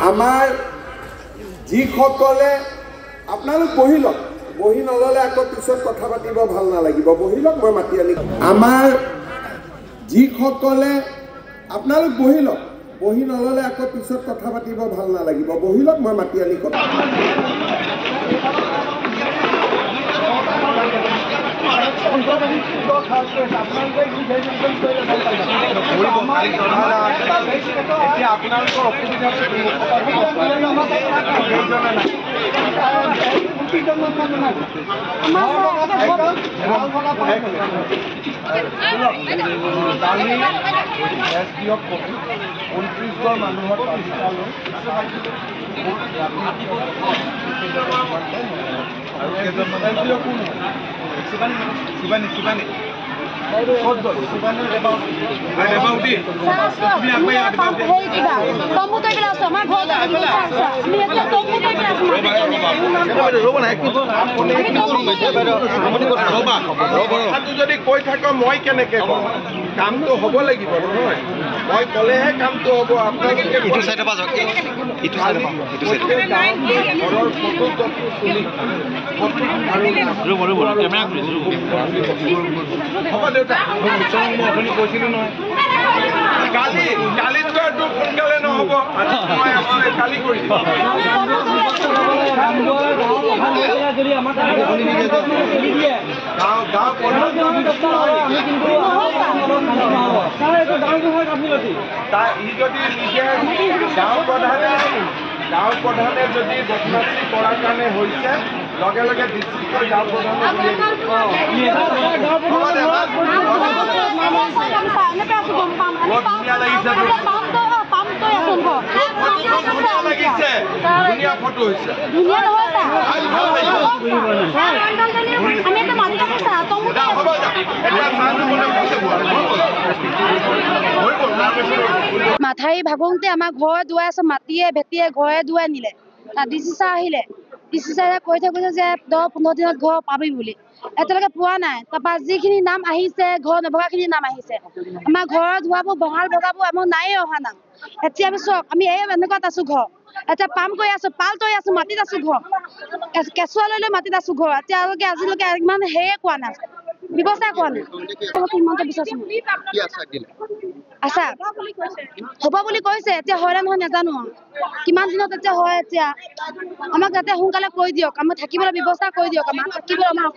আমাৰ যিসকলে আপোনালোক বহি লওক, বহি নল'লে আকৌ পিছত কথা পাতিব ভাল নালাগিব, বহি লওক, মই মাতি আনি আমাৰ যিসকলে আপোনালোক বহি লওক, বহি নল'লে আকৌ পিছত কথা পাতিব ভাল নালাগিব, বহি লওক, মই মাতি আনি কথা যদি কৈ থাক মই কেনেকে কম কামটো হ'ব লাগিব নহয়, মই ক'লেহে কামটো হ'ব। আপোনালোকে ইটো চাইডৰ পৰা যাওক, ইটো চাইডৰ পৰা ইটো চাইডৰ ঘৰৰ ফটো চলি কেমেৰা খুলিছোঁ হ'ব দেউতা, মই অথনি কৈছিলোঁ নহয় কালিতকৈ সোনকালে নহ'ব, মই আপোনাক কালি কৰিছোঁ। গাঁও প্ৰধানে যদি বদমাছি কৰাৰ কাৰণে হৈছে, লগে লগে ডিষ্ট্ৰিক্টৰ গাঁও প্ৰধানে ধুনীয়া ফটো হৈছে। মাথাউৰি ভাগোতে আমাৰ ঘৰে দুৱাৰে চব মাটিয়ে ভেটিয়ে ঘৰে দুৱাৰে নিলে। ডিচি ছাৰ আহিলে, ডিচি ছাৰে কৈ কৈছে যে 10-15 দিনত ঘৰ পাবি বুলি, এতিয়ালৈকে পোৱা নাই। তাৰপৰা যিখিনি নাম আহিছে, ঘৰ নভগাখিনি নাম আহিছে। আমাৰ ঘৰৰ ধোৱাবোৰ বঙাল বগাবোৰ আমাৰ নায়ে অহা নাম। এতিয়া আমি চাওক, আমি এই এনেকুৱাত আছো ঘৰ, এতিয়া পাম কৰি আছো, পাল তৰি আছো, মাটিত আছো ঘৰ, কেঁচুৱা লৈ লৈ মাটিত আছো ঘৰ। এতিয়ালৈকে আজিলৈকে ইমান হেয়ে কোৱা নাই, ব্যৱস্থা কোৱা নাই। হিমন্ত বিশ্ব আছা হ'ব বুলি কৈছে, এতিয়া হয় নে নহয় নাজানো, কিমান দিনত এতিয়া হয়। এতিয়া আমাক যাতে সোনকালে কৈ দিয়ক, আমি থাকিবলৈ ব্যৱস্থা কৰি দিয়ক, আমাক থাকিবলৈ আমাৰ